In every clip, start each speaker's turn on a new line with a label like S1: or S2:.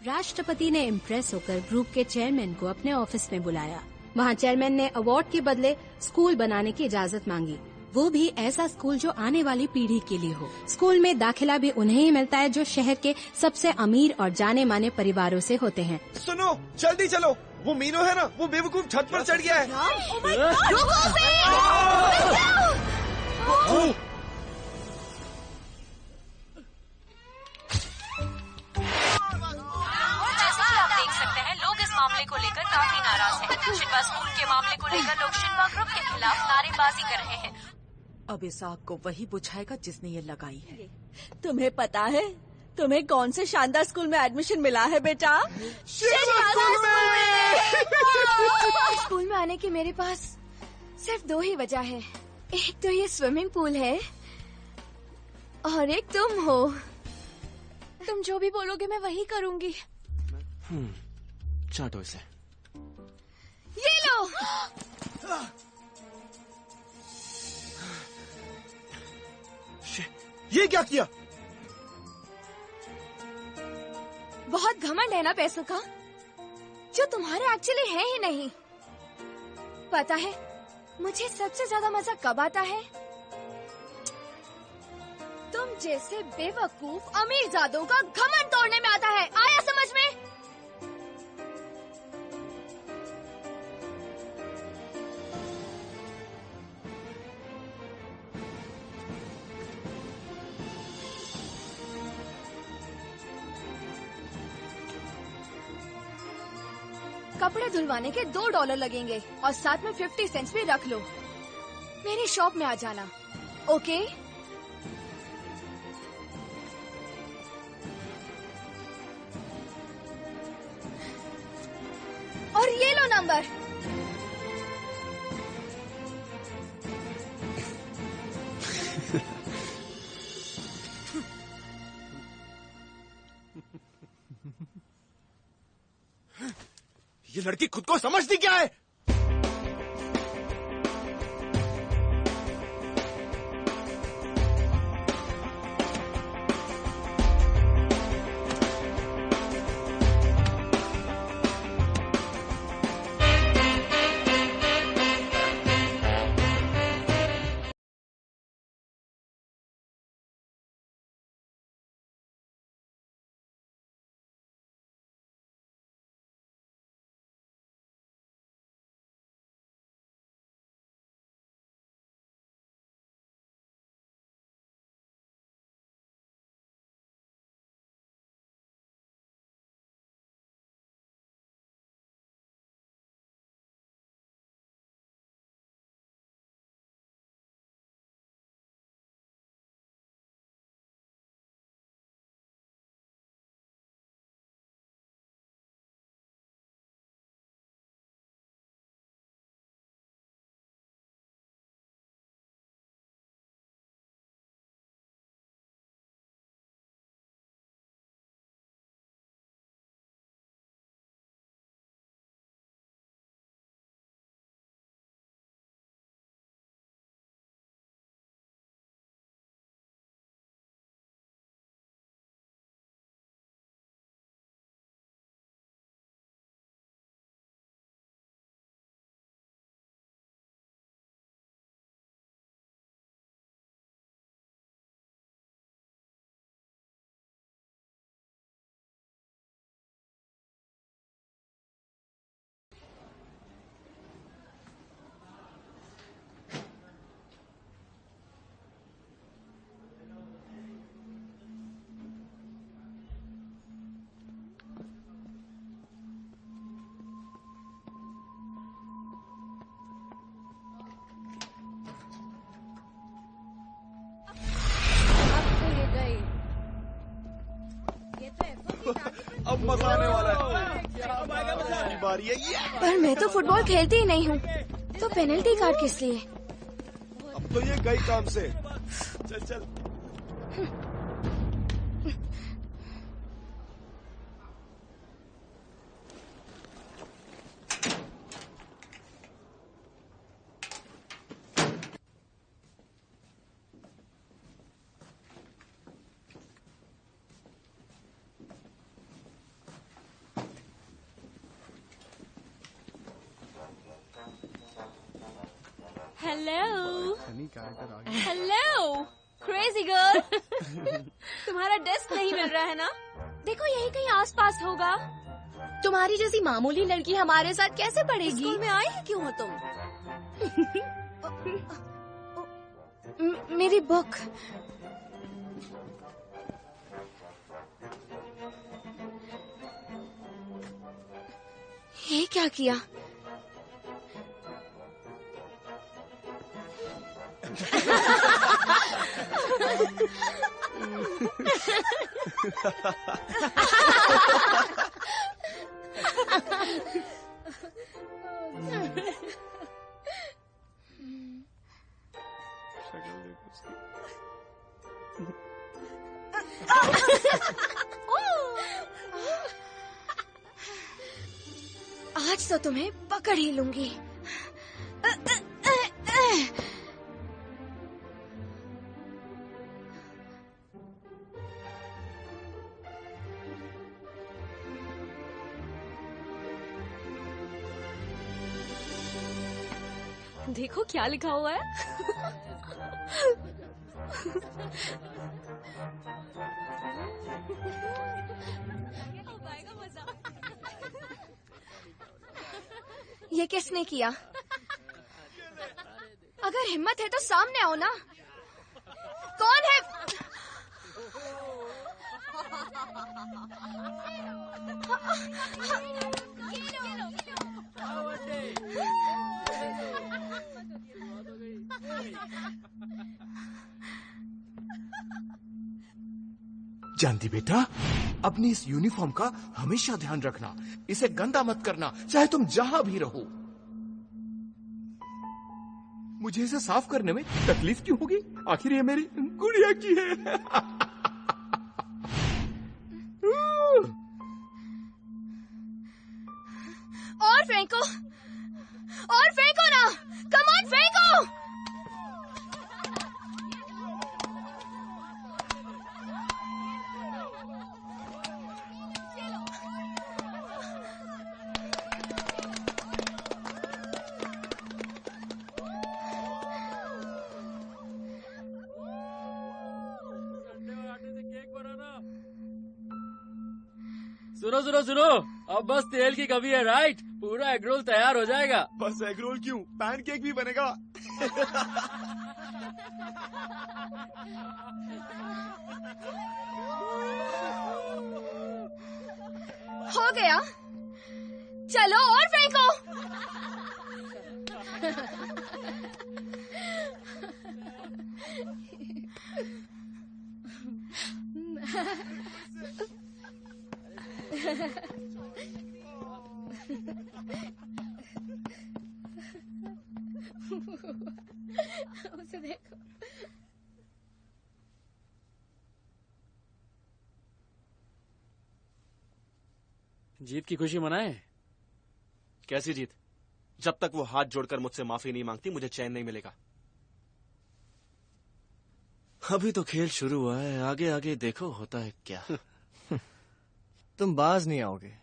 S1: राष्ट्रपति ने इम्प्रेस होकर ग्रुप के चेयरमैन को अपने ऑफिस में बुलाया। वहाँ चेयरमैन ने अवार्ड के बदले स्कूल बनाने की इजाजत मांगी, वो भी ऐसा स्कूल जो आने वाली पीढ़ी के लिए हो। स्कूल में दाखिला भी उन्हें ही मिलता है जो शहर के सबसे अमीर और जाने माने परिवारों से होते हैं।
S2: सुनो, जल्दी चलो, वो मीनू है ना, वो बेवकूफ छत पर चढ़ गया है।
S3: लोग इस मामले को लेकर काफी नाराज हैं। शिनवा स्कूल के मामले को लेकर लोग शिनवा ग्रुप के खिलाफ नारेबाजी कर रहे हैं।
S4: अब इस आग को वही बुझाएगा जिसने ये लगाई है।
S5: तुम्हें पता है तुम्हें कौन से शानदार स्कूल में एडमिशन मिला है बेटा?
S6: स्कूल में आने की मेरे पास सिर्फ 2 ही वजह है। एक तो ये स्विमिंग पूल है और एक तुम हो। तुम जो भी बोलोगे मैं वही करूंगी।
S2: चाटो इसे।
S6: ये लो।
S2: ये क्या किया?
S6: बहुत घमंड है ना पैसों का, जो तुम्हारे एक्चुअली है ही नहीं। पता है मुझे सबसे ज्यादा मजा कब आता है? तुम जैसे बेवकूफ अमीरजादों का घमंड तोड़ने में आता है। आया समझ में? कपड़े धुलवाने के $2 लगेंगे और साथ में 50 सेंट्स भी रख लो। मेरी शॉप में आ जाना, ओके? और ये लो नंबर।
S2: ये लड़की खुद को समझती क्या है? अब मजा आने वाला है। बारी है ये।
S6: पर मैं तो फुटबॉल खेलती ही नहीं हूँ, तो पेनल्टी कार्ड किस लिए?
S2: अब तो ये गई काम से। चल चल।
S3: हेलो
S2: फनी कैरेक्टर आ गया।
S3: Hello crazy girl. तुम्हारा डेस्क नहीं मिल रहा है ना? देखो यही कहीं आसपास होगा।
S1: तुम्हारी जैसी मामूली लड़की हमारे साथ कैसे पढ़ेगी?
S5: स्कूल में आई ही क्यों हो तुम?
S6: मेरी बुक। ये क्या किया?
S2: शक्ल देखो उसकी।
S6: आज तो तुम्हें पकड़ ही लूंगी।
S3: देखो क्या लिखा हुआ है।
S6: ये किसने किया? अगर हिम्मत है तो सामने आओ ना। कौन है?
S7: जानती बेटा, अपनी इस यूनिफॉर्म का हमेशा ध्यान रखना। इसे गंदा मत करना, चाहे तुम जहां भी रहो। मुझे इसे साफ करने में तकलीफ क्यों होगी? आखिर ये मेरी गुड़िया की है।
S6: और फेंको, और फेंको ना। कम ऑन, फेंको।
S8: सुनो सुनो सुनो, अब बस तेल की कमी है, राइट? पूरा एग रोल तैयार हो जाएगा।
S2: बस एग रोल क्यों, पैनकेक भी बनेगा।
S6: हो गया। चलो और फेंको।
S1: उसे देखो।
S8: जीत की खुशी मनाए।
S9: कैसी जीत? जब तक वो हाथ जोड़कर मुझसे माफी नहीं मांगती, मुझे चैन नहीं मिलेगा। अभी तो खेल शुरू हुआ है, आगे आगे देखो होता है क्या।
S10: तुम बाज नहीं आओगे।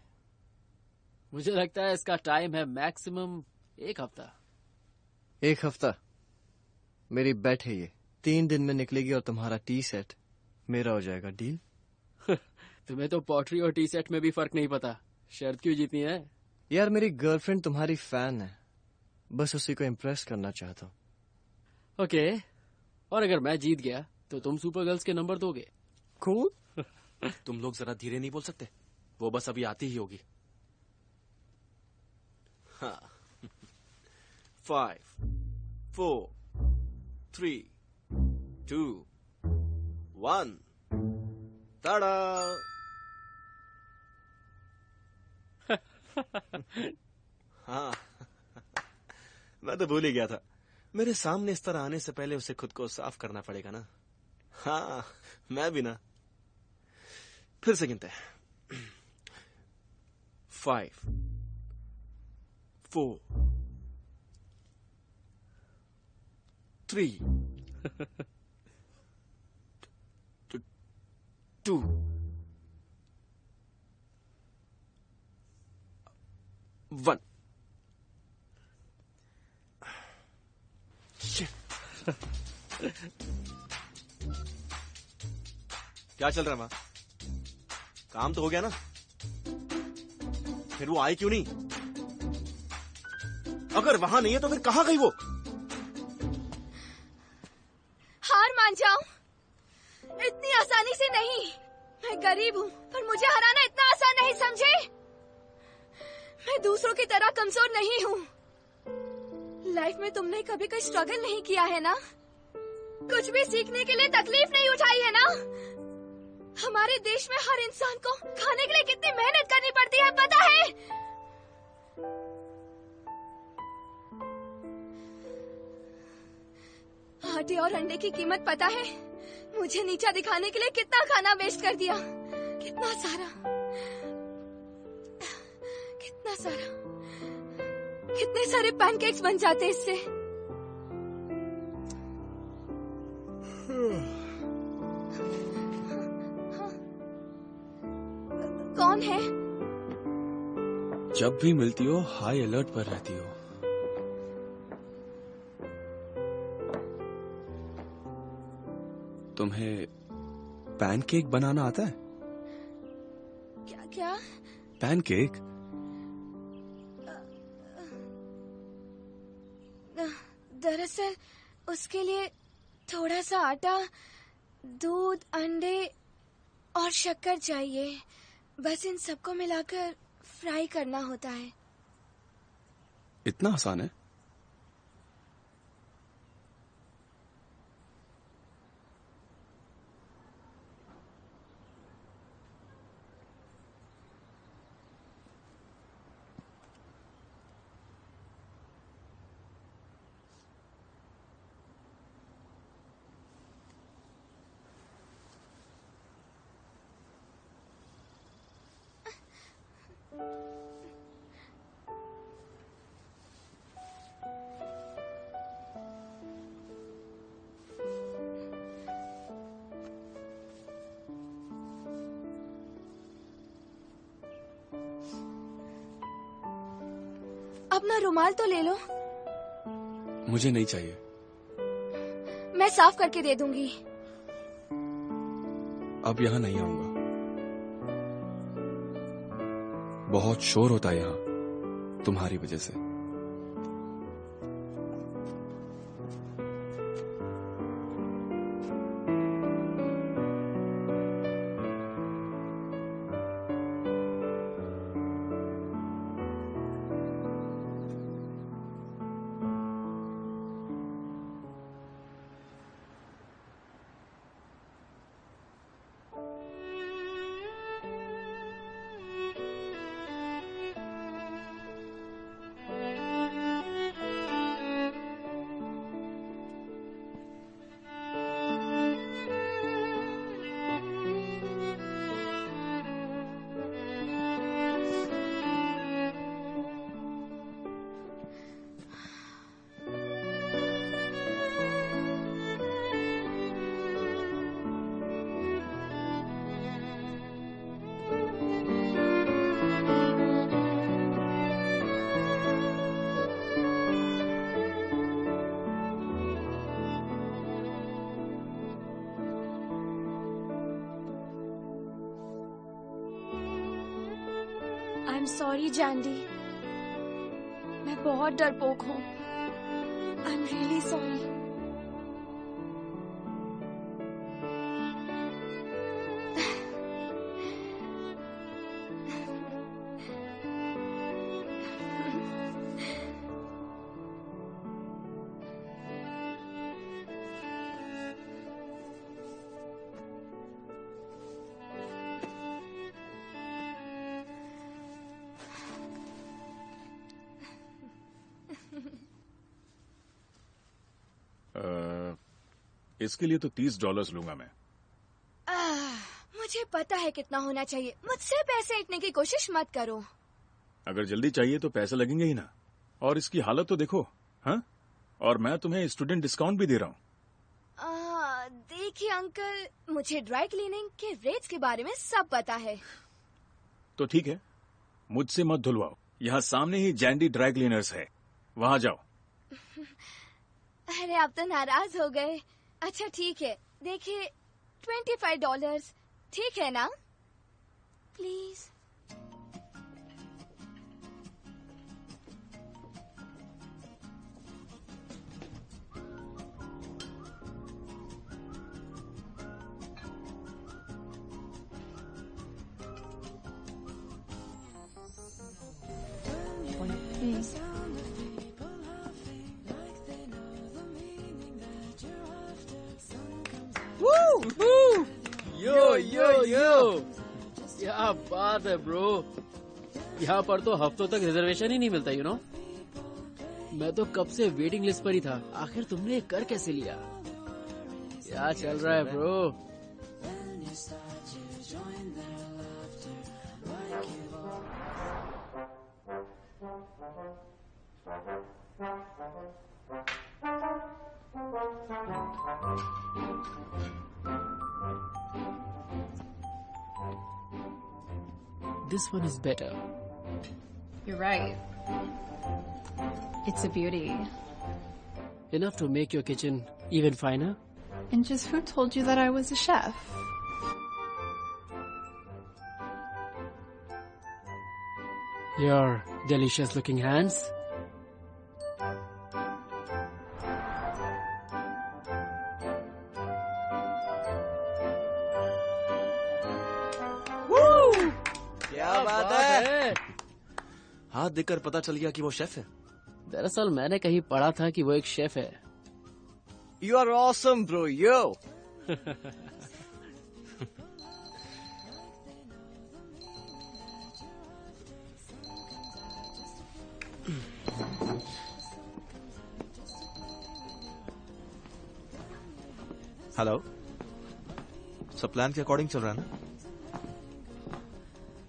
S8: मुझे लगता है इसका टाइम है मैक्सिमम 1 हफ्ता।
S10: 1 हफ्ता? मेरी बेट है ये। 3 दिन में निकलेगी और तुम्हारा टी सेट मेरा हो जाएगा। डील?
S8: तुम्हें तो पॉटरी और टी सेट में भी फर्क नहीं पता। शर्त क्यों जीतनी है?
S10: यार, मेरी गर्लफ्रेंड तुम्हारी फैन है, बस उसी को इम्प्रेस करना चाहता हूँ।
S8: ओके, और अगर मैं जीत गया तो तुम सुपर गर्ल्स के नंबर दोगे?
S10: कूल।
S9: तुम लोग जरा धीरे नहीं बोल सकते? वो बस अभी आती ही होगी। हाँ। 5 4 3 2 1 ताड़ा। हाँ, मैं तो भूल ही गया था। मेरे सामने इस तरह आने से पहले उसे खुद को साफ करना पड़ेगा ना। हाँ, मैं भी ना। फिर से गिनते हैं। 5 4 3 2 1। क्या चल रहा है माँ? काम तो हो गया ना? फिर वो आई क्यों नहीं? अगर वहां नहीं है तो फिर कहाँ गई वो?
S6: हार मान जाओ, इतनी आसानी से नहीं। मैं गरीब हूँ, पर मुझे हराना इतना आसान नहीं, समझे? मैं दूसरों की तरह कमजोर नहीं हूँ। लाइफ में तुमने कभी कोई स्ट्रगल नहीं किया है ना? कुछ भी सीखने के लिए तकलीफ नहीं उठाई है ना? हमारे देश में हर इंसान को खाने के लिए कितनी मेहनत करनी पड़ती है, पता है? आटे और अंडे की कीमत पता है? मुझे नीचा दिखाने के लिए कितना खाना वेस्ट कर दिया, कितना सारा, कितना सारा, कितने सारे पैनकेक्स बन जाते इससे। कौन है?
S2: जब भी मिलती हो हाई अलर्ट पर रहती हो। तुम्हें पैनकेक बनाना आता है?
S6: क्या क्या?
S2: पैनकेक?
S6: दरअसल उसके लिए थोड़ा सा आटा, दूध, अंडे और शक्कर चाहिए। बस इन सबको मिलाकर फ्राई करना होता है।
S2: इतना आसान है?
S6: अपना रुमाल तो ले लो।
S2: मुझे नहीं चाहिए।
S6: मैं साफ करके दे दूंगी।
S2: अब यहाँ नहीं आऊंगा। बहुत शोर होता है यहाँ तुम्हारी वजह से।
S6: आई एम सॉरी जैंडी, मैं बहुत डरपोक हूँ। I am really sorry.
S11: इसके लिए तो $30 लूंगा मैं।
S6: मुझे पता है कितना होना चाहिए। मुझसे पैसे इतने की कोशिश मत करो।
S11: अगर जल्दी चाहिए तो पैसे लगेंगे ही ना। और इसकी हालत तो देखो। हाँ, और मैं तुम्हें स्टूडेंट डिस्काउंट भी दे रहा हूँ।
S6: देखिए अंकल, मुझे ड्राई क्लीनिंग के रेट्स के बारे में सब पता है।
S11: तो ठीक है, मुझसे मत धुलवाओ। यहाँ सामने ही जैंडी ड्राई क्लीनर्स है, वहाँ जाओ।
S6: अरे आप तो नाराज हो गए। अच्छा ठीक है, देखिए $25 ठीक है ना? प्लीज।
S8: यो यो यो, क्या बात है ब्रो। यहाँ पर तो हफ्तों तक रिजर्वेशन ही नहीं मिलता, यू नो। मैं तो कब से वेटिंग लिस्ट पर ही था। आखिर तुमने ये कर कैसे लिया? क्या चल रहा है bro? This one is better.
S12: You're right. It's a beauty.
S8: Enough to make your kitchen even finer?
S12: And just who told you that I was a chef?
S8: Your delicious looking hands.
S9: क्या बात है? हाथ देखकर पता चल गया कि वो शेफ है।
S8: दरअसल मैंने कहीं पढ़ा था कि वो एक शेफ है।
S10: You are awesome, bro. Yo.
S9: Hello. सब प्लान के अकॉर्डिंग चल रहा है ना?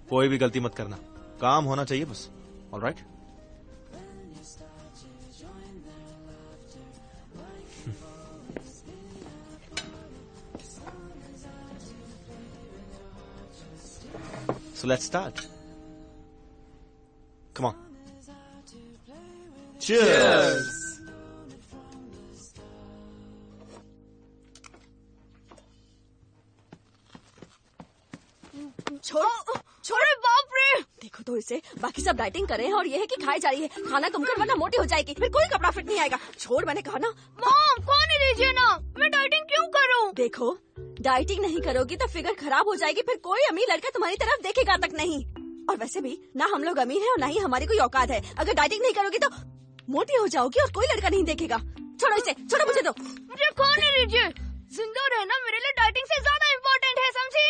S9: कोई भी गलती मत करना, काम होना चाहिए बस। Alright? So let's start. Come on. Cheers.
S5: छोड़ो बाप रे। देखो तो इसे, बाकी सब डाइटिंग कर रहे हैं और ये है कि खाई जा रही है। खाना कम कर वरना मोटी हो जाएगी, फिर कोई कपड़ा फिट नहीं आएगा। छोड़, मैंने कहा ना।
S6: मॉम खाने दीजिए ना, मैं डाइटिंग क्यों करूं?
S5: देखो, डाइटिंग नहीं करोगी तो फिगर खराब हो जाएगी, फिर कोई अमीर लड़का तुम्हारी तरफ देखेगा तक नहीं। और वैसे भी ना हम लोग अमीर हैं और ना ही हमारी कोई औकात है। अगर डाइटिंग नहीं करोगी तो मोटी हो जाओगी और कोई लड़का नहीं देखेगा। छोड़ो इसे, छोड़ो, मुझे दो।
S6: मुझे खाने दीजिए। जिंदा रहना मेरे लिए डाइटिंग से ज्यादा इम्पोर्टेंट है, समझी?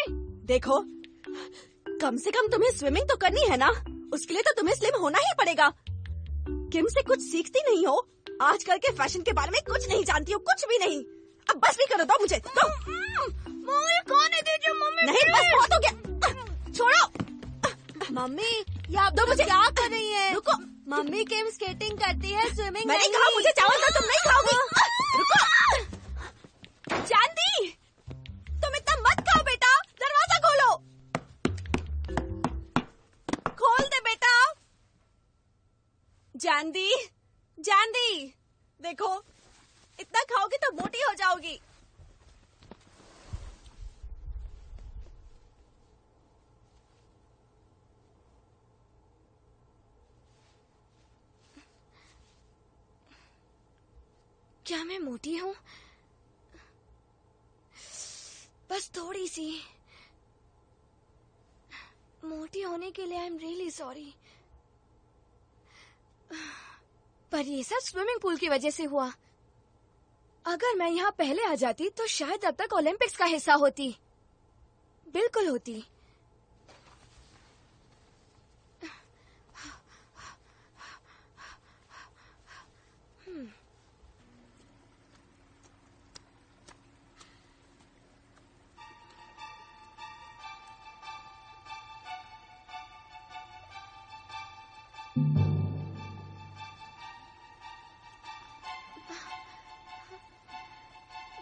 S5: देखो, कम से कम तुम्हें स्विमिंग तो करनी है ना, उसके लिए तो तुम्हें स्लिम होना ही पड़ेगा। किम से कुछ सीखती नहीं हो? आजकल के फैशन के बारे में कुछ नहीं जानती हो, कुछ भी नहीं। अब बस भी करो, दो मुझे, दो।
S6: मम्मी खाने दीजिए मम्मी।
S5: नहीं बस बहुत हो गया, छोड़ो।
S6: मम्मी
S5: ये आप दो मुझे।
S6: क्या कर रही है?
S5: रुको।
S6: मम्मी किम स्केटिंग करती है, स्विमिंग
S5: मैंने कहा मुझे चावल दो, तुम नहीं खाओगी। रुको। चांदी, तुम इतना मत खाओ बेटा, दरवाजा खोलो। खोल दे बेटा। जानदी, जानदी, देखो इतना खाओगी तो मोटी हो जाओगी।
S6: क्या मैं मोटी हूँ? बस थोड़ी सी। मोटी होने के लिए आई एम रियली सॉरी। पर ये सब स्विमिंग पूल की वजह से हुआ। अगर मैं यहाँ पहले आ जाती तो शायद अब तक ओलंपिक्स का हिस्सा होती। बिल्कुल होती।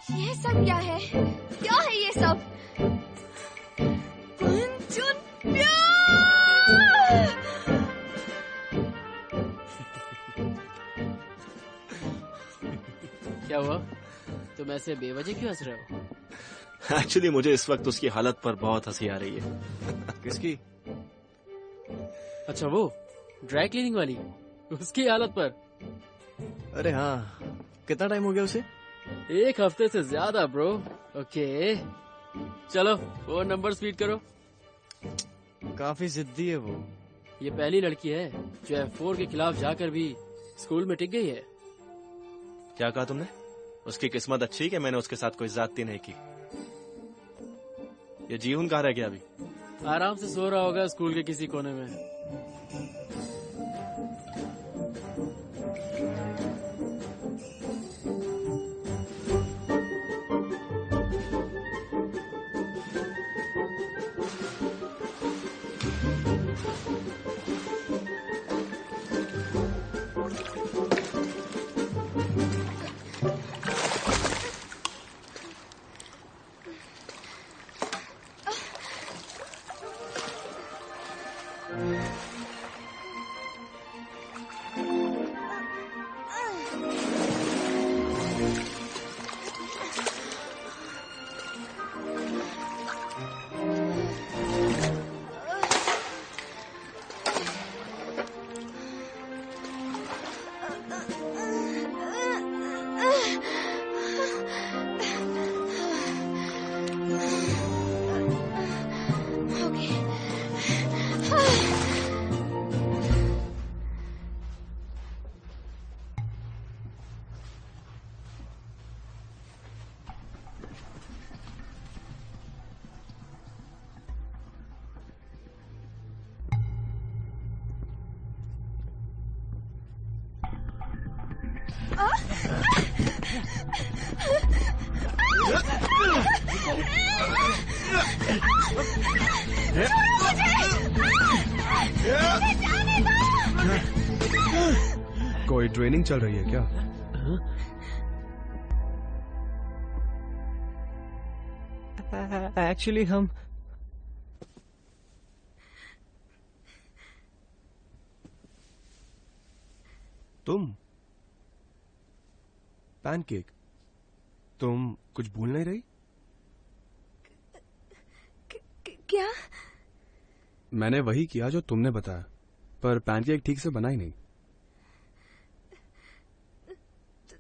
S6: ये सब क्या है? क्या है ये सब? पंचन प्यार!
S8: क्या हुआ? तुम ऐसे बेवजह क्यों हंस रहे हो?
S9: एक्चुअली मुझे इस वक्त उसकी हालत पर बहुत हंसी आ रही है।
S10: किसकी?
S8: अच्छा वो ड्राई क्लीनिंग वाली, उसकी हालत पर?
S10: अरे हाँ, कितना टाइम हो गया उसे?
S8: 1 हफ्ते से ज्यादा ब्रो। ओके चलो वो नंबर फीड करो।
S10: काफी जिद्दी है वो।
S8: ये पहली लड़की है जो F4 के खिलाफ जाकर भी स्कूल में टिक गई है।
S9: क्या कहा तुमने? उसकी किस्मत अच्छी कि मैंने उसके साथ कोई ज्यादती नहीं की। ये जीवन कहाँ रह गया अभी?
S8: आराम से सो रहा होगा स्कूल के किसी कोने में।
S13: कोई ट्रेनिंग चल रही है क्या?
S10: एक्चुअली हम
S13: तुम पैनकेक, तुम कुछ भूल नहीं रही?
S6: क्या?
S13: मैंने वही किया जो तुमने बताया, पर पैनकेक ठीक से बना ही नहीं।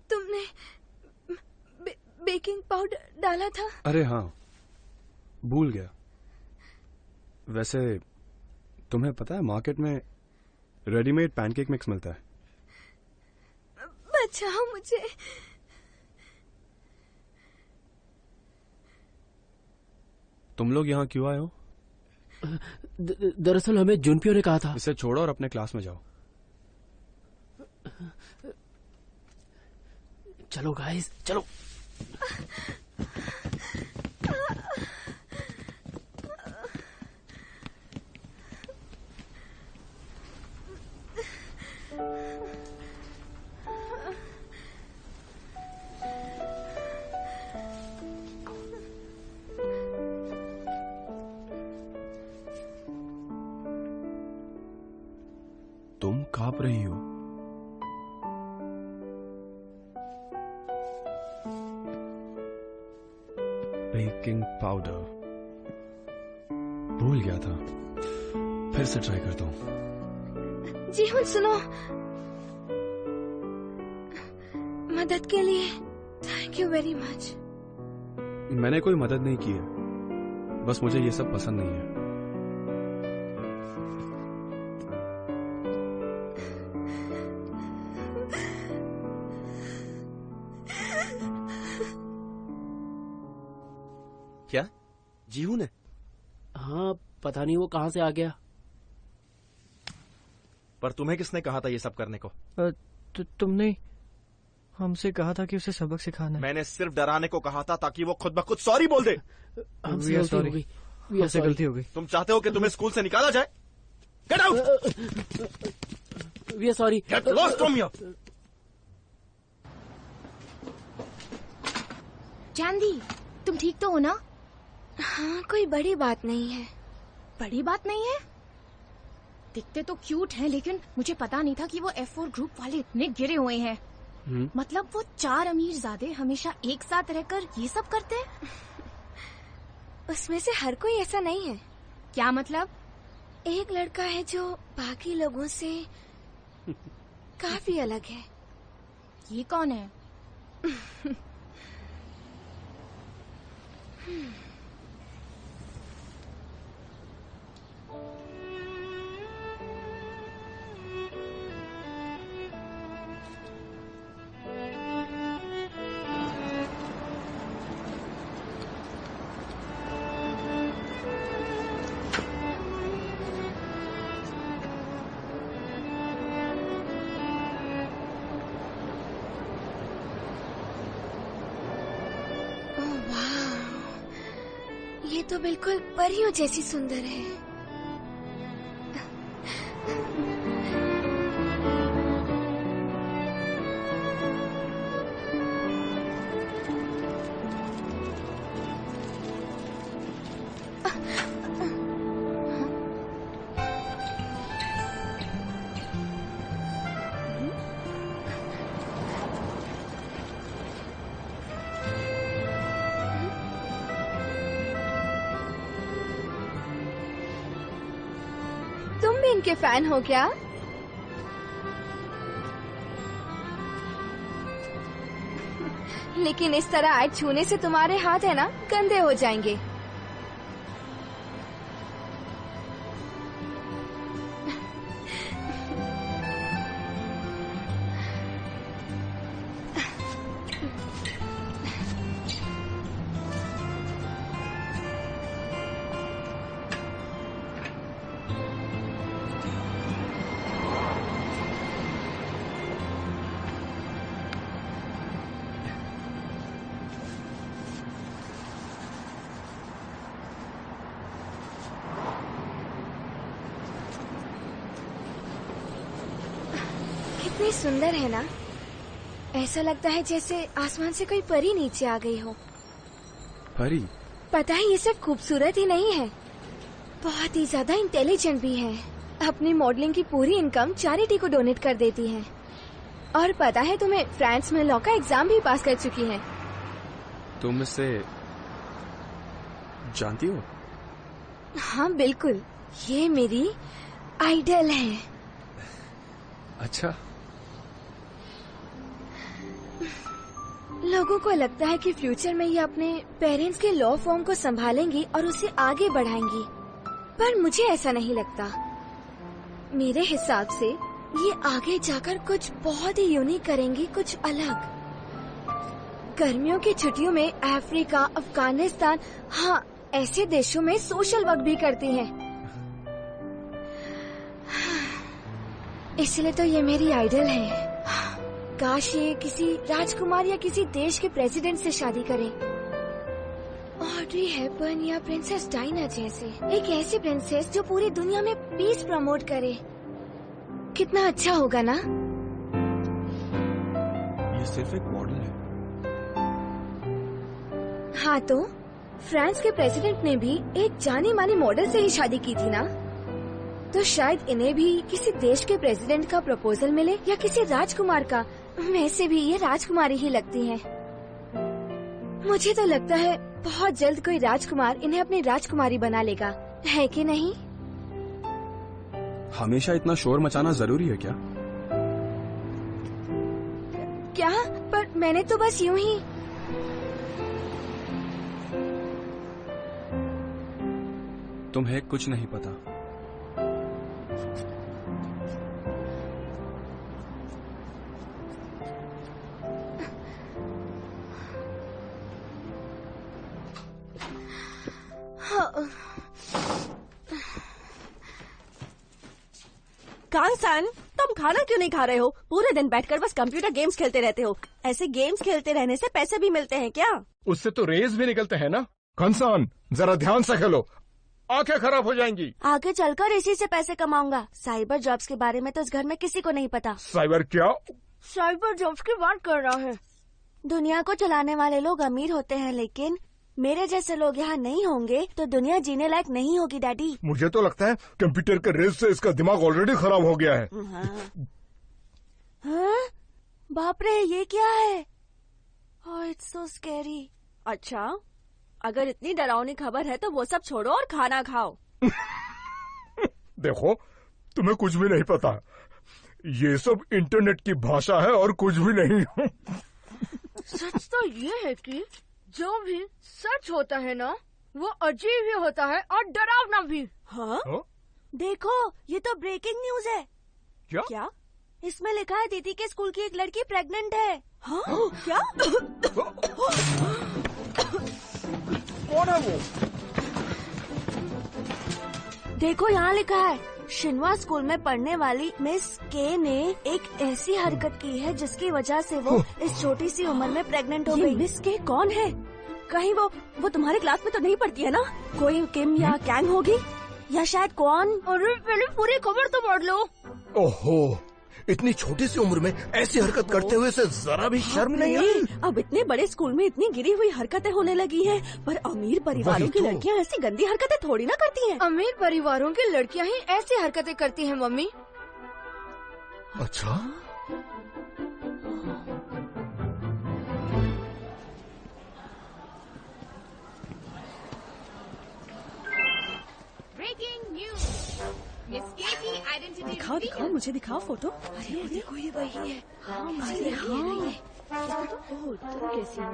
S6: तुमने बेकिंग पाउडर डाला था?
S13: अरे हाँ, भूल गया। वैसे तुम्हें पता है मार्केट में रेडीमेड पैनकेक मिक्स मिलता है।
S6: बचाओ मुझे।
S13: तुम लोग यहाँ क्यों आए हो?
S8: दरअसल हमें जुनपियो ने कहा था।
S13: इसे छोड़ो और अपने क्लास में जाओ।
S8: चलो गाइस चलो।
S13: तुम कांप रही हो। बेकिंग पाउडर भूल गया था, फिर से ट्राई करता हूँ।
S6: जीवन सुनो, मदद के लिए थैंक यू वेरी मच।
S13: मैंने कोई मदद नहीं की है, बस मुझे ये सब पसंद नहीं है।
S9: क्या जीहू ने?
S8: हाँ पता नहीं वो कहाँ से आ गया।
S9: पर तुम्हें किसने कहा था ये सब करने को?
S10: तुमने हमसे कहा था कि उसे सबक सिखाना है।
S9: मैंने सिर्फ डराने को कहा था ताकि वो खुद ब खुद सॉरी बोल दे।
S10: हमसे गलती हो गई।
S9: तुम चाहते हो कि तुम्हें स्कूल से निकाला जाए? Get out!
S8: We are sorry.
S9: Get lost from here!
S6: Chandi, तुम ठीक तो हो ना? हाँ, कोई बड़ी बात नहीं है। बड़ी बात नहीं है? दिखते तो क्यूट हैं, लेकिन मुझे पता नहीं था कि वो F4 ग्रुप वाले इतने गिरे हुए हैं। मतलब वो 4 अमीरजादे हमेशा एक साथ रहकर ये सब करते हैं? उसमें से हर कोई ऐसा नहीं है। क्या मतलब? एक लड़का है जो बाकी लोगों से काफी अलग है। ये कौन है? ये तो बिल्कुल परियों जैसी सुंदर है। तुम भी इनके फैन हो क्या? लेकिन इस तरह आज छूने से तुम्हारे हाथ है ना गंदे हो जाएंगे। कितनी सुंदर है ना? ऐसा लगता है जैसे आसमान से कोई परी नीचे आ गई हो।
S13: परी?
S6: पता है ये सिर्फ खूबसूरत ही नहीं है, बहुत ही ज्यादा इंटेलिजेंट भी है। अपनी मॉडलिंग की पूरी इनकम चैरिटी को डोनेट कर देती है। और पता है तुम्हें, फ्रांस में लॉ का एग्जाम भी पास कर चुकी है।
S13: तुम इससे जानती हो?
S6: हाँ बिल्कुल, ये मेरी आइडल है।
S13: अच्छा।
S6: लोगों को लगता है कि फ्यूचर में ये अपने पेरेंट्स के लॉ फॉर्म को संभालेंगी और उसे आगे बढ़ाएंगी, पर मुझे ऐसा नहीं लगता। मेरे हिसाब से ये आगे जाकर कुछ बहुत ही यूनिक करेंगी, कुछ अलग। गर्मियों की छुट्टियों में अफ्रीका, अफगानिस्तान, हाँ ऐसे देशों में सोशल वर्क भी करती हैं। इसलिए तो ये मेरी आइडल है। काश ये किसी राजकुमार या किसी देश के प्रेसिडेंट से शादी करे। ऑड्री हेपबर्न या प्रिंसेस डायना जैसे, एक ऐसी प्रिंसेस जो पूरी दुनिया में पीस प्रमोट करे। कितना अच्छा होगा ना?
S13: ये सिर्फ एक मॉडल है।
S6: हाँ तो फ्रांस के प्रेसिडेंट ने भी एक जानी मानी मॉडल से ही शादी की थी ना, तो शायद इन्हें भी किसी देश के प्रेसिडेंट का प्रपोजल मिले या किसी राजकुमार का। वैसे भी ये राजकुमारी ही लगती है। मुझे तो लगता है बहुत जल्द कोई राजकुमार इन्हें अपनी राजकुमारी बना लेगा, है कि नहीं?
S13: हमेशा इतना शोर मचाना जरूरी है क्या?
S6: क्या? पर मैंने तो बस यूं ही।
S13: तुम्हें कुछ नहीं पता।
S5: कांगसन, तुम खाना क्यों नहीं खा रहे हो? पूरे दिन बैठकर बस कंप्यूटर गेम्स खेलते रहते हो। ऐसे गेम्स खेलते रहने से पैसे भी मिलते हैं क्या?
S7: उससे तो रेस भी निकलते हैं ना। कंसान, जरा ध्यान से खेलो, आंखें खराब हो जाएंगी।
S5: आगे चलकर इसी से पैसे कमाऊंगा। साइबर जॉब्स के बारे में तो इस घर में किसी को नहीं पता।
S7: साइबर क्या?
S5: साइबर जॉब्स की बात कर रहा है। दुनिया को चलाने वाले लोग अमीर होते हैं, लेकिन मेरे जैसे लोग यहाँ नहीं होंगे तो दुनिया जीने लायक नहीं होगी डैडी।
S7: मुझे तो लगता है कंप्यूटर के रेस से इसका दिमाग ऑलरेडी खराब हो गया है।
S5: हाँ? बाप रे, ये क्या है? ओह, इट्स सो स्कैरी। अच्छा, अगर इतनी डरावनी खबर है तो वो सब छोड़ो और खाना खाओ।
S14: देखो, तुम्हें कुछ भी नहीं पता। ये सब इंटरनेट की भाषा है और कुछ भी नहीं।
S6: सच तो ये है कि जो भी सच होता है ना, वो अजीब भी होता है और डरावना भी।
S5: हाँ? देखो, ये तो ब्रेकिंग न्यूज है। क्या? इसमें लिखा है दीदी के स्कूल की एक लड़की प्रेग्नेंट है। हाँ? क्या?
S14: कौन है वो?
S5: देखो, यहाँ लिखा है, शिन्वा स्कूल में पढ़ने वाली मिस के ने एक ऐसी हरकत की है जिसकी वजह से वो इस छोटी सी उम्र में प्रेग्नेंट हो गई। मिस के कौन है? कहीं वो तुम्हारे क्लास में तो नहीं पढ़ती है ना? कोई किम या कैंग होगी, या शायद कौन?
S6: अरे पहले पूरी खबर तो पढ़ लो।
S7: ओहो, इतनी छोटी सी उम्र में ऐसी हरकत करते हुए से जरा भी शर्म नहीं आई?
S5: अब इतने बड़े स्कूल में इतनी गिरी हुई हरकतें होने लगी हैं, पर अमीर परिवारों की लड़कियां ऐसी गंदी हरकतें थोड़ी ना करती हैं।
S6: अमीर परिवारों की लड़कियां ही ऐसी हरकतें करती हैं मम्मी।
S7: अच्छा,
S5: दिखाओ दिखाओ, मुझे दिखाओ फोटो। अरे देखो, ये वही है। हाँ, अरे हाँ, तुम कैसी हो?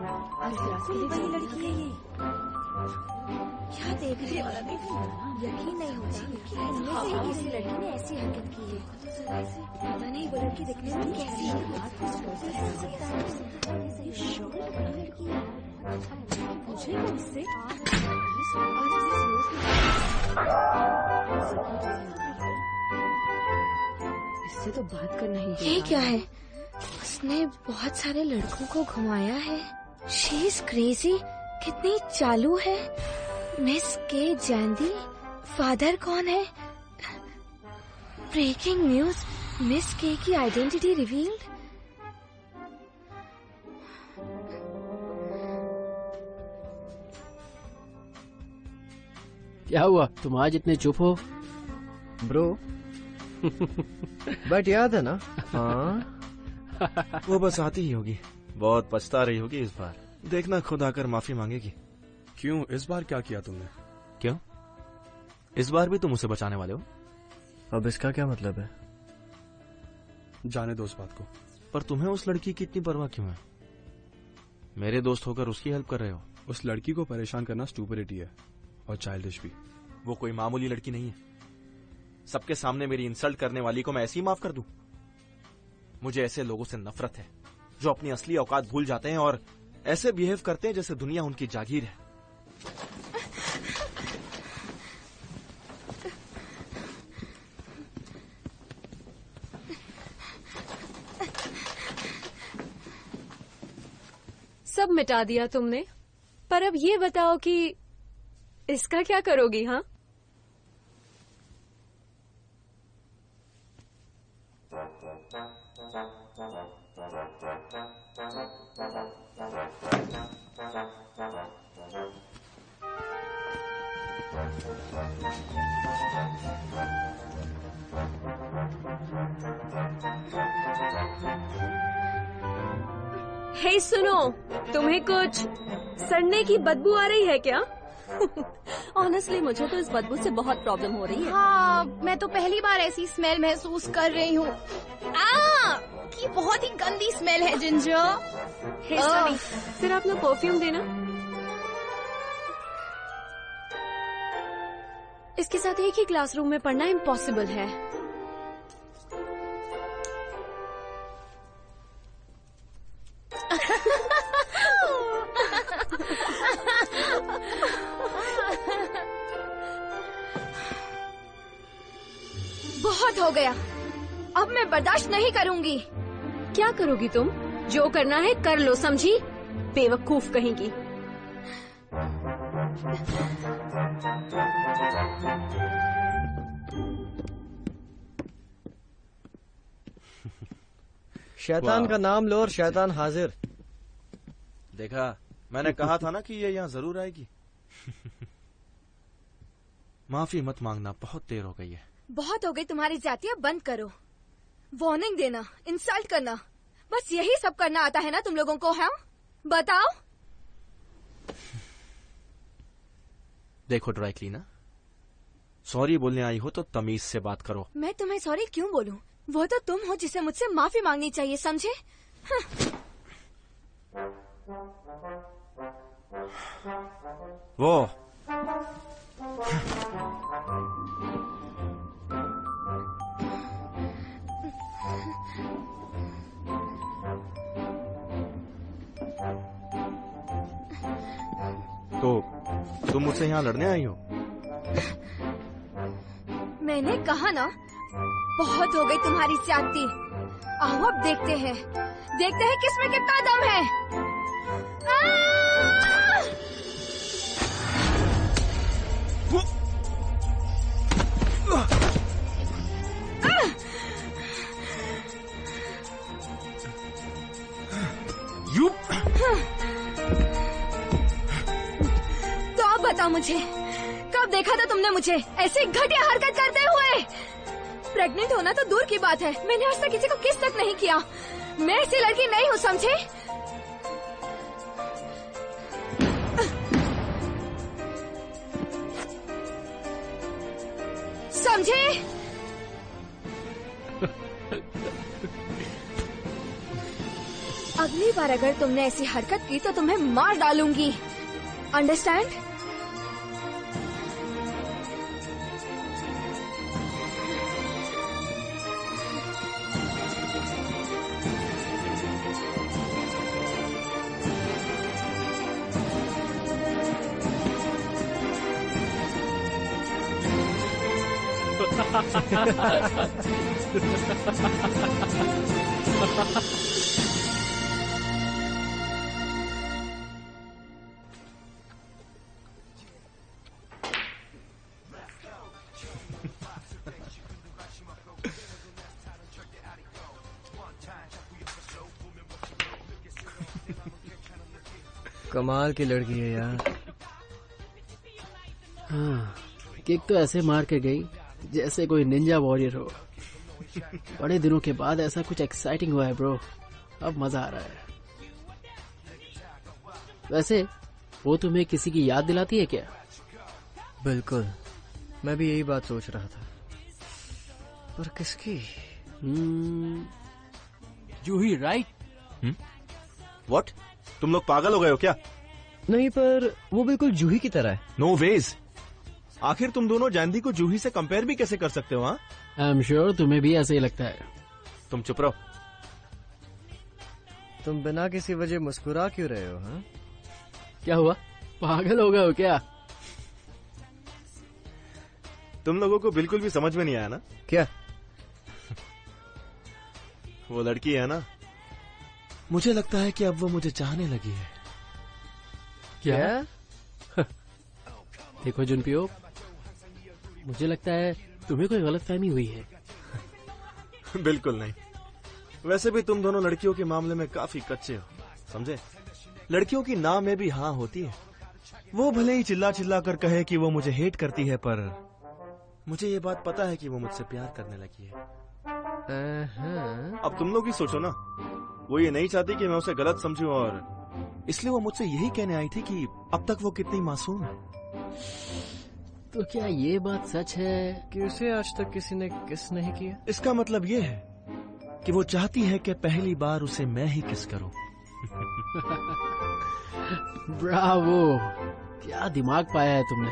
S5: वही लड़की है ये।
S6: क्या देख रहे हो? यकीन नहीं होता कि इनमें से ही किसी लड़की ने ऐसी हरकत की है। पता नहीं वो लड़की दिखने में कैसी है।
S5: पूछेगा उससे। इससे तो बात करना ही।
S6: ये क्या है? उसने बहुत सारे लड़कों को घुमाया है। She is crazy. कितनी चालू है। मिस के जैंदी। फादर कौन है? ब्रेकिंग न्यूज, मिस के की आइडेंटिटी रिवील्ड।
S8: क्या हुआ, तुम आज इतने चुप हो?
S10: ब्रो, बट याद है ना? हाँ।
S9: वो बस आती ही होगी, बहुत पछता रही होगी इस बार। देखना, खुद आकर माफी मांगेगी।
S13: क्यों, इस बार क्या किया तुमने?
S9: क्यों, इस बार भी तुम उसे बचाने वाले हो?
S10: अब इसका क्या मतलब है?
S13: जाने दो उस बात को।
S9: पर तुम्हें उस लड़की की इतनी परवाह क्यों है? मेरे दोस्त होकर उसकी हेल्प कर रहे हो।
S13: उस लड़की को परेशान करना स्टूपिडिटी है और चाइल्डिश भी।
S9: वो कोई मामूली लड़की नहीं है। सबके सामने मेरी इंसल्ट करने वाली को मैं ऐसे ही माफ कर दूं? मुझे ऐसे लोगों से नफरत है जो अपनी असली औकात भूल जाते हैं और ऐसे बिहेव करते हैं जैसे दुनिया उनकी जागीर है।
S3: सब मिटा दिया तुमने, पर अब ये बताओ कि इसका क्या करोगी? हाँ, हे सुनो, तुम्हें कुछ सड़ने की बदबू आ रही है क्या?
S5: ऑनेस्टली मुझे तो इस बदबू से बहुत प्रॉब्लम हो रही है।
S6: हाँ, मैं तो पहली बार ऐसी स्मेल महसूस कर रही हूँ। की बहुत ही गंदी स्मेल है जिंजर।
S3: हे सनी, फिर अपना परफ्यूम देना। इसके साथ एक ही क्लासरूम में पढ़ना इम्पॉसिबल है।
S6: बहुत हो गया, अब मैं बर्दाश्त नहीं करूंगी।
S3: क्या करोगी तुम? जो करना है कर लो, समझी? बेवकूफ कहेंगी।
S10: शैतान का नाम लो और शैतान हाजिर।
S9: देखा, मैंने कहा था ना कि ये यहाँ जरूर आएगी। माफी मत मांगना, बहुत देर हो गई है।
S6: बहुत हो गई तुम्हारी जातियाँ, बंद करो। वार्निंग देना, इंसल्ट करना, बस यही सब करना आता है ना तुम लोगों को? हाँ, बताओ।
S9: देखो ड्राई क्लीनर, सॉरी बोलने आई हो तो तमीज से बात करो।
S6: मैं तुम्हें सॉरी क्यों बोलूं? वो तो तुम हो जिसे मुझसे माफी मांगनी चाहिए, समझे?
S9: वो तो तुम मुझसे यहाँ लड़ने आई हो?
S6: मैंने कहा ना, बहुत हो गई तुम्हारी ज्यादती। आओ अब देखते हैं किसमें कितना दम है।
S9: यू
S6: तो अब बताओ मुझे, कब देखा था तुमने मुझे ऐसी घटिया हरकत करते हुए? प्रेग्नेंट होना तो दूर की बात है, मैंने आज तक किसी को किस तक नहीं किया। मैं ऐसी लड़की नहीं हूँ, समझे? समझे? अगली बार अगर तुमने ऐसी हरकत की तो तुम्हें मार डालूंगी, अंडरस्टैंड?
S10: कमाल की लड़की है यार।
S8: हाँ, किक तो ऐसे मार के गई जैसे कोई निंजा वॉरियर हो। बड़े दिनों के बाद ऐसा कुछ एक्साइटिंग हुआ है ब्रो, अब मजा आ रहा है। वैसे वो तुम्हें किसी की याद दिलाती है क्या?
S10: बिल्कुल, मैं भी यही बात सोच रहा था, पर किसकी?
S8: जूही, राइट?
S9: व्हाट? तुम लोग पागल हो गए हो क्या?
S10: नहीं, पर वो बिल्कुल जूही की तरह है।
S9: No ways. आखिर तुम दोनों जैंदी को जूही से कंपेयर भी कैसे कर सकते हो?
S8: आई एम श्योर तुम्हें भी ऐसे ही लगता है।
S9: तुम चुप रहो।
S10: तुम बिना किसी वजह मुस्कुरा क्यों रहे हो? हाँ,
S8: क्या हुआ, पागल हो गए हो क्या?
S9: तुम लोगों को बिल्कुल भी समझ में नहीं आया ना?
S10: क्या?
S9: वो लड़की है ना, मुझे लगता है कि अब वो मुझे चाहने लगी है।
S8: क्या? देखो जुनपियो, मुझे लगता है तुम्हें कोई गलतफहमी हुई है।
S9: बिल्कुल नहीं। वैसे भी तुम दोनों लड़कियों के मामले में काफी कच्चे हो, समझे? लड़कियों की ना में भी हाँ होती है। वो भले ही चिल्ला चिल्ला कर कहे कि वो मुझे हेट करती है, पर मुझे ये बात पता है कि वो मुझसे प्यार करने लगी है। अब तुम लोग ही सोचो ना, वो ये नहीं चाहती कि मैं उसे गलत समझूं, और इसलिए वो मुझसे यही कहने आई थी कि अब तक वो कितनी मासूम है।
S8: तो क्या ये बात सच है
S10: कि उसे आज तक किसी ने किस नहीं किया?
S9: इसका मतलब ये है कि वो चाहती है कि पहली बार उसे मैं ही किस करूं।
S8: ब्रावो, क्या दिमाग पाया है तुमने।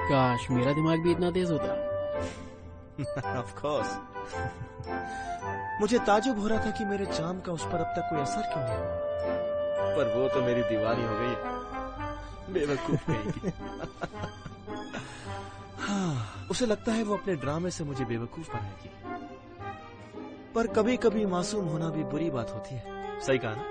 S8: काश मेरा दिमाग भी इतना तेज होता।
S9: Of course. मुझे ताजुब हो रहा था कि मेरे चाम का उस पर अब तक कोई असर क्यों नहीं हुआ, पर वो तो मेरी दीवानी हो गई है। बेवकूफ कहेगी। हाँ, उसे लगता है वो अपने ड्रामे से मुझे बेवकूफ बनाएगी, पर कभी कभी मासूम होना भी बुरी बात होती है। सही कहा ना?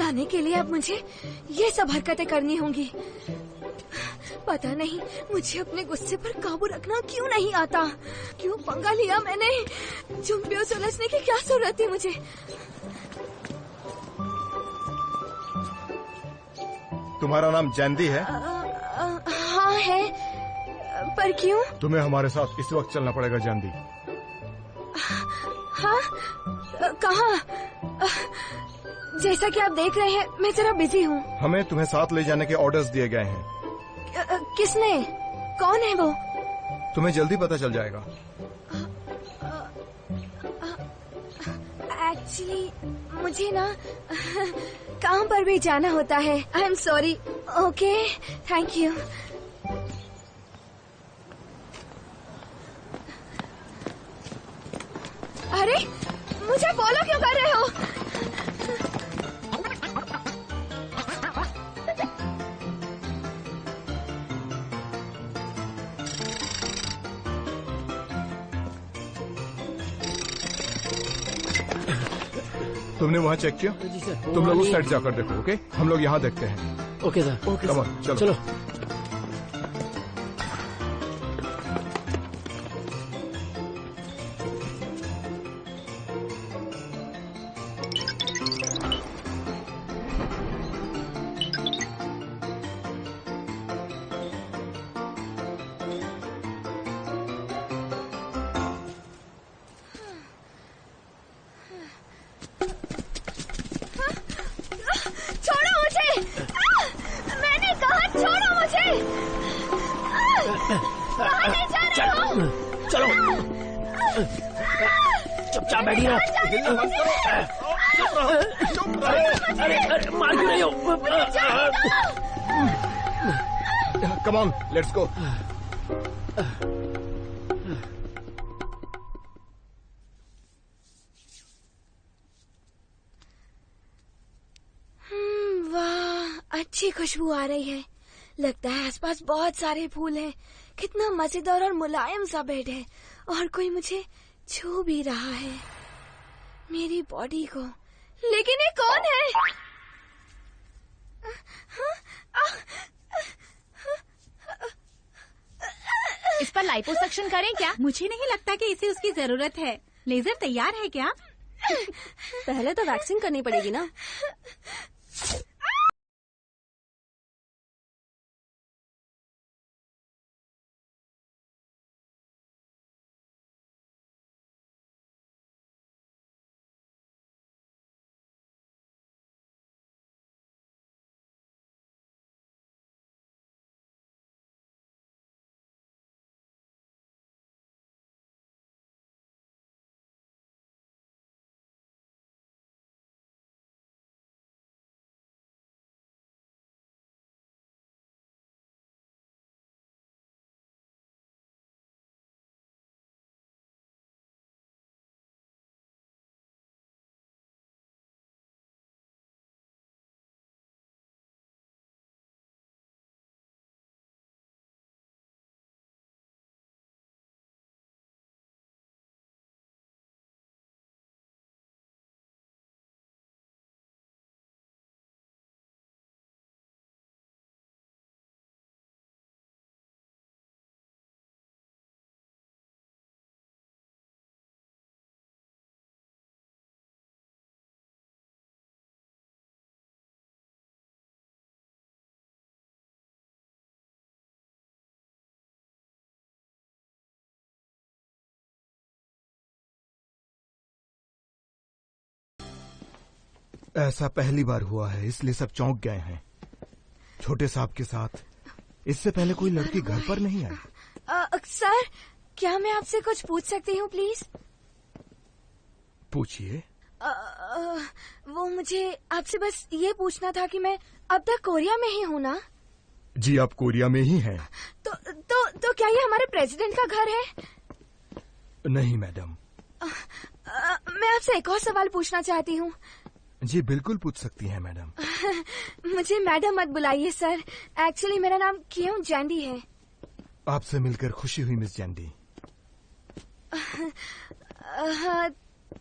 S6: पाने के लिए अब मुझे ये सब हरकतें करनी होंगी। पता नहीं मुझे अपने गुस्से पर काबू रखना क्यों नहीं आता। क्यों पंगा लिया मैंने? झुम्बियों सुलझने की क्या जरूरत थी मुझे?
S14: तुम्हारा नाम जैंदी है?
S6: हाँ है, पर क्यों?
S14: तुम्हें हमारे साथ इस वक्त चलना पड़ेगा जैंदी।
S6: हाँ, कहाँ? जैसा कि आप देख रहे हैं मैं जरा बिजी हूँ।
S14: हमें तुम्हें साथ ले जाने के ऑर्डर्स दिए गए हैं।
S6: किसने? कौन है वो?
S14: तुम्हें जल्दी पता चल जाएगा।
S6: एक्चुअली मुझे ना काम पर भी जाना होता है। I am sorry. Okay, thank you. अरे मुझे फॉलो क्यों कर रहे हो?
S14: तुमने वहाँ चेक किया?
S8: जी सर।
S14: तुम लोग उस साइड जाकर देखो। ओके, हम लोग यहाँ देखते हैं।
S8: Okay sir. Okay
S14: come on, चलो।
S6: छोड़ो मुझे! मैंने कहा छोड़ो मुझे! कहाँ ले जा रहे हो?
S8: चलो, चुपचाप बैठी रहो। अरे मार क्यों रही हो?
S14: Come on, let's go.
S6: अच्छी खुशबू आ रही है। लगता है आसपास बहुत सारे फूल हैं। कितना मजेदार और मुलायम सा बेड है और कोई मुझे छू भी रहा है, मेरी बॉडी को। लेकिन ये कौन है?
S15: इस पर लाइपोसक्शन करें क्या? मुझे नहीं लगता कि इसे उसकी जरूरत है। लेजर तैयार है क्या?
S5: पहले तो वैक्सीन करनी पड़ेगी ना।
S14: ऐसा पहली बार हुआ है, इसलिए सब चौंक गए हैं। छोटे साहब के साथ इससे पहले कोई लड़की घर पर नहीं आई।
S6: सर, क्या मैं आपसे कुछ पूछ सकती हूँ प्लीज?
S14: पूछिए।
S6: वो मुझे आपसे बस ये पूछना था कि मैं अब तक कोरिया में ही हूँ ना?
S14: जी, आप कोरिया में ही हैं।
S6: तो क्या ये हमारे प्रेसिडेंट का घर है?
S14: नहीं मैडम।
S6: मैं आपसे एक और सवाल पूछना चाहती हूँ।
S14: जी बिल्कुल पूछ सकती हैं मैडम।
S6: मुझे मैडम मत बुलाइए सर। एक्चुअली मेरा नाम कियों जैंडी है।
S14: आपसे मिलकर खुशी हुई मिस जैंडी।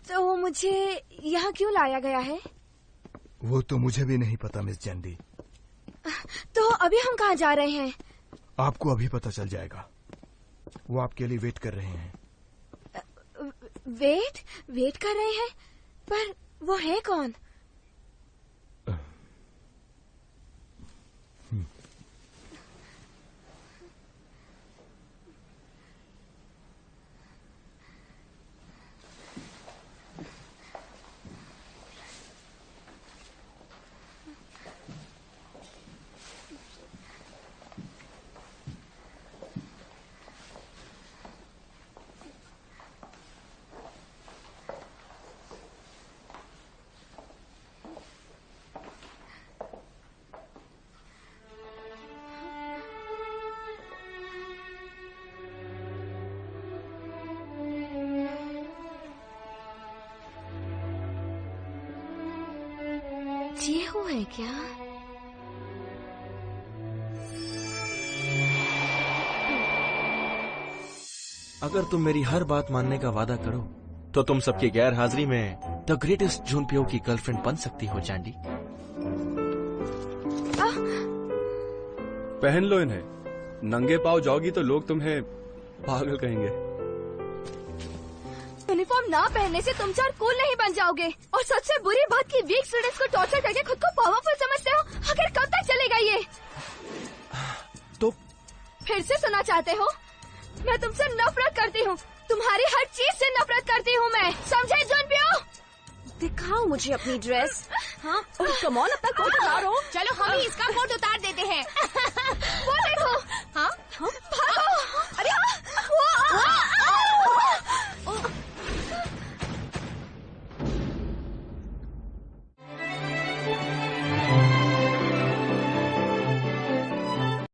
S6: तो मुझे यहाँ क्यों लाया गया है?
S14: वो तो मुझे भी नहीं पता मिस जैंडी।
S6: तो अभी हम कहाँ जा रहे हैं?
S14: आपको अभी पता चल जाएगा। वो आपके लिए वेट कर रहे हैं।
S6: वेट कर रहे हैं? पर वो है कौन? ये वो है क्या?
S9: अगर तुम मेरी हर बात मानने का वादा करो तो तुम सबकी गैर हाजिरी में द ग्रेटेस्ट जूनपियो की गर्लफ्रेंड बन सकती हो जैंडी।
S13: पहन लो इन्हें। नंगे पाँव जाओगी तो लोग तुम्हें पागल कहेंगे।
S6: यूनिफॉर्म ना पहनने से तुम चार कूल नहीं बन जाओगे। और सबसे बुरी बात कि वीक स्टूडेंट्स को टॉर्चर करके खुद को पावरफुल समझते हो। आखिर कब तक चलेगा ये?
S9: तो
S6: फिर से सुना चाहते हो? मैं तुमसे नफरत करती हूँ। तुम्हारी हर चीज से नफरत करती हूँ मैं। समझे जूनपियो?
S5: दिखाओ मुझे अपनी ड्रेस। हाँ, और कम ऑन अपना कोट उतारो।
S15: चलो हम ही इसका कोट उतार देते हैं।
S6: वो देखो,